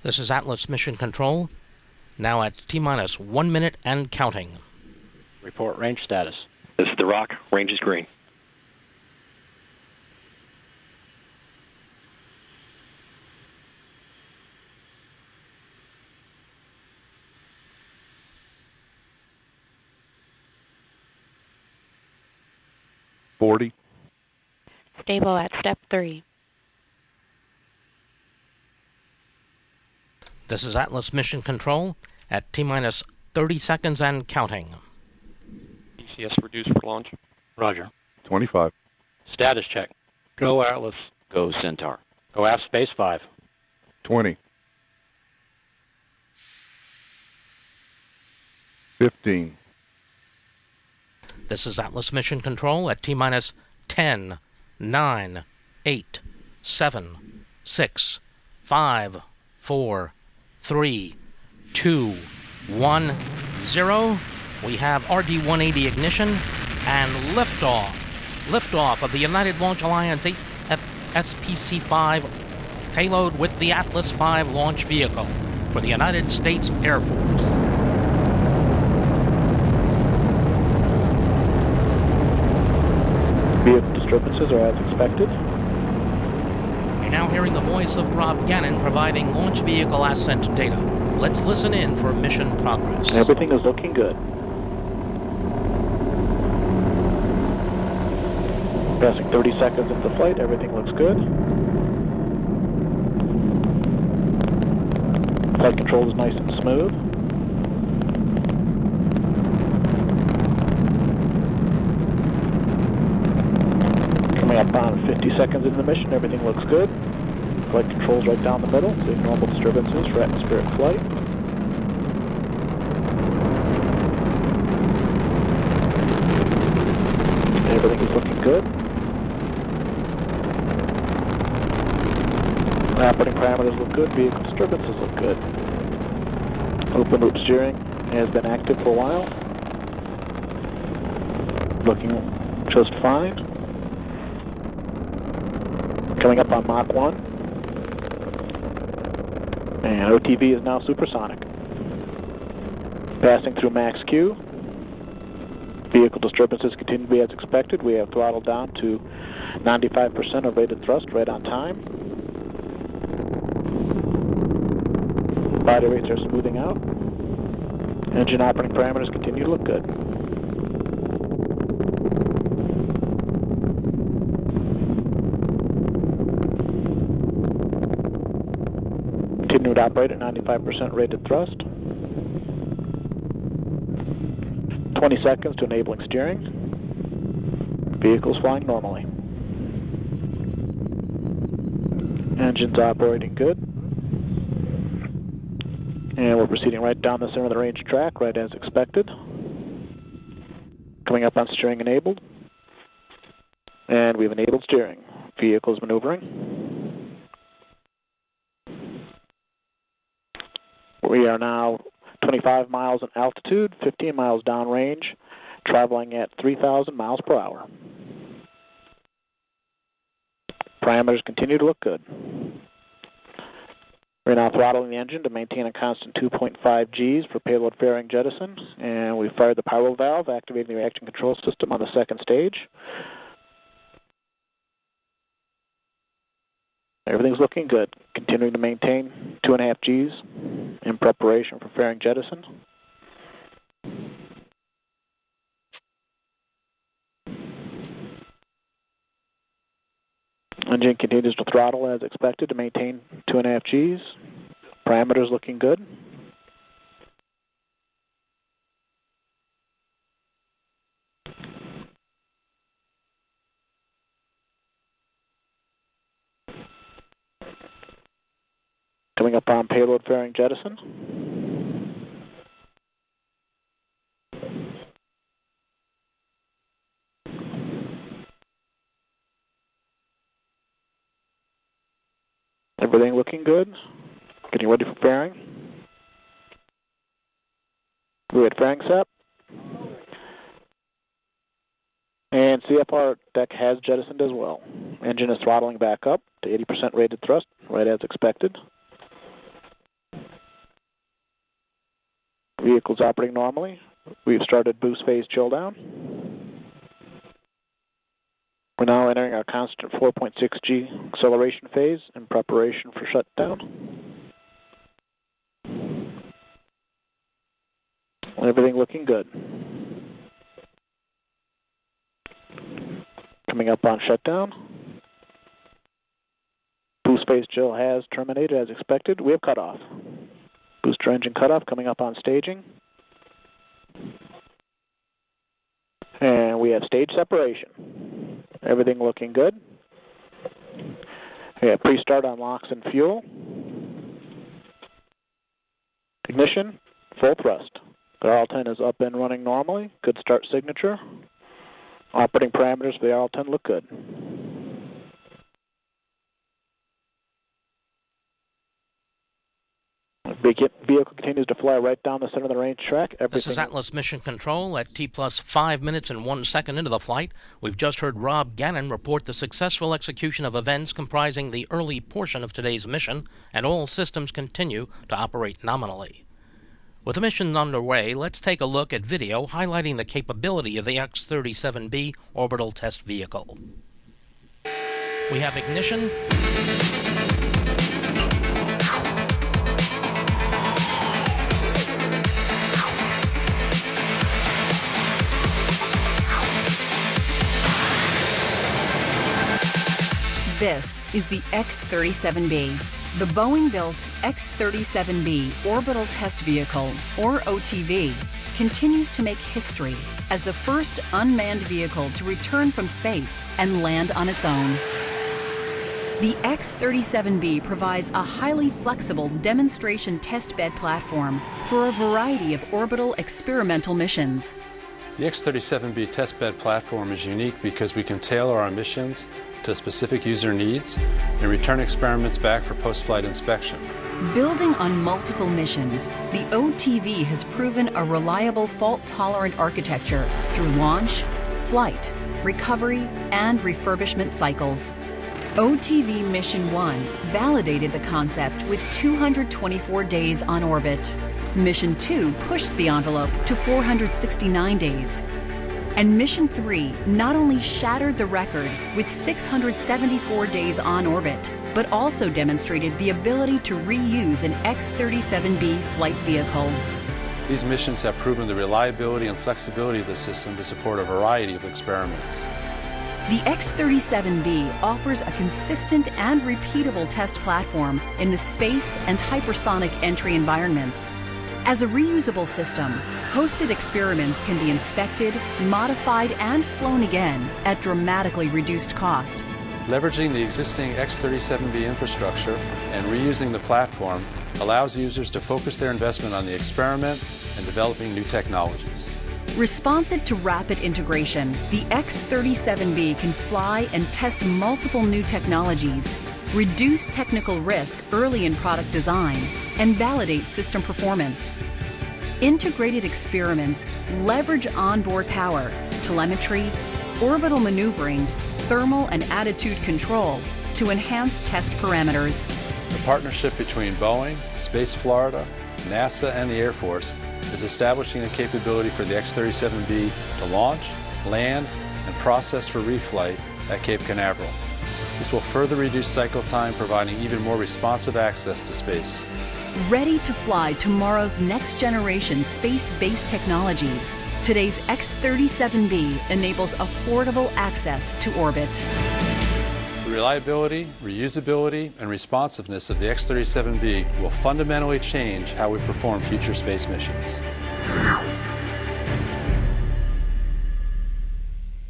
This is Atlas Mission Control, now at T-minus 1 minute and counting. Report range status. This is the Rock. Range is green. Stable at step 3. This is Atlas Mission Control at T-minus 30 seconds and counting. ECS reduced for launch. Roger. 25. Status check. Go Atlas. Go Centaur. Go aft space 5. 20. 15. This is Atlas Mission Control at T-minus 10, 9, 8, 7, 6, 5, 4, 3, 2, 1, 0. We have RD-180 ignition and liftoff. Liftoff of the United Launch Alliance 8 SPC-5 payload with the Atlas V launch vehicle for the United States Air Force. Vehicle disturbances are as expected. You're now hearing the voice of Rob Gannon providing launch vehicle ascent data. Let's listen in for mission progress. Everything is looking good. Passing 30 seconds into flight, everything looks good. Flight control is nice and smooth. Coming up on 50 seconds into the mission, everything looks good. Flight control's right down the middle, so normal disturbances for atmospheric flight. Everything is looking good. Operating parameters look good, vehicle disturbances look good. Open loop steering has been active for a while. Looking just fine. Coming up on Mach 1. And OTV is now supersonic. Passing through max Q. Vehicle disturbances continue to be as expected. We have throttled down to 95% of rated thrust right on time. Body rates are smoothing out. Engine operating parameters continue to look good. Continue to operate at 95% rated thrust. 20 seconds to enabling steering. Vehicle's flying normally. Engine's operating good. And we're proceeding right down the center of the range track, right as expected. Coming up on steering enabled. And we've enabled steering. Vehicle's maneuvering. We are now 25 miles in altitude, 15 miles downrange, traveling at 3,000 miles per hour. Parameters continue to look good. We're now throttling the engine to maintain a constant 2.5 Gs for payload fairing jettison, and we fired the pyro valve, activating the reaction control system on the second stage. Everything's looking good. Continuing to maintain 2.5 Gs in preparation for fairing jettison. Engine continues to throttle as expected to maintain 2.5 Gs. Parameters looking good. Coming up on payload fairing jettison. Everything looking good. Getting ready for fairing. We're at fairing set. And CFR deck has jettisoned as well. Engine is throttling back up to 80% rated thrust, right as expected. Vehicle's operating normally. We've started boost phase chill down. We're now entering our constant 4.6 G acceleration phase in preparation for shutdown. Everything looking good. Coming up on shutdown. Boost phase chill has terminated as expected. We have cutoff. Booster engine cutoff coming up on staging. And we have stage separation. Everything looking good. We have pre-start on LOX and fuel. Ignition, full thrust. The RL-10 is up and running normally. Good start signature. Operating parameters for the RL-10 look good. Vehicle continues to fly right down the center of the range track. This is Atlas Mission Control at T plus 5 minutes and 1 second into the flight. We've just heard Rob Gannon report the successful execution of events comprising the early portion of today's mission, and all systems continue to operate nominally. With the mission underway, let's take a look at video highlighting the capability of the X-37B orbital test vehicle. We have ignition. This is the X-37B. The Boeing-built X-37B Orbital Test Vehicle, or OTV, continues to make history as the first unmanned vehicle to return from space and land on its own. The X-37B provides a highly flexible demonstration testbed platform for a variety of orbital experimental missions. The X-37B testbed platform is unique because we can tailor our missions to specific user needs and return experiments back for post-flight inspection. Building on multiple missions, the OTV has proven a reliable fault-tolerant architecture through launch, flight, recovery, and refurbishment cycles. OTV Mission 1 validated the concept with 224 days on orbit. Mission 2 pushed the envelope to 469 days. And Mission 3 not only shattered the record with 674 days on orbit, but also demonstrated the ability to reuse an X-37B flight vehicle. These missions have proven the reliability and flexibility of the system to support a variety of experiments. The X-37B offers a consistent and repeatable test platform in the space and hypersonic entry environments. As a reusable system, hosted experiments can be inspected, modified, and flown again at dramatically reduced cost. Leveraging the existing X-37B infrastructure and reusing the platform allows users to focus their investment on the experiment and developing new technologies. Responsive to rapid integration, the X-37B can fly and test multiple new technologies, reduce technical risk early in product design, and validate system performance. Integrated experiments leverage onboard power, telemetry, orbital maneuvering, thermal and attitude control to enhance test parameters. The partnership between Boeing, Space Florida, NASA, and the Air Force is establishing a capability for the X-37B to launch, land, and process for reflight at Cape Canaveral. This will further reduce cycle time, providing even more responsive access to space. Ready to fly tomorrow's next-generation space-based technologies, today's X-37B enables affordable access to orbit. The reliability, reusability, and responsiveness of the X-37B will fundamentally change how we perform future space missions.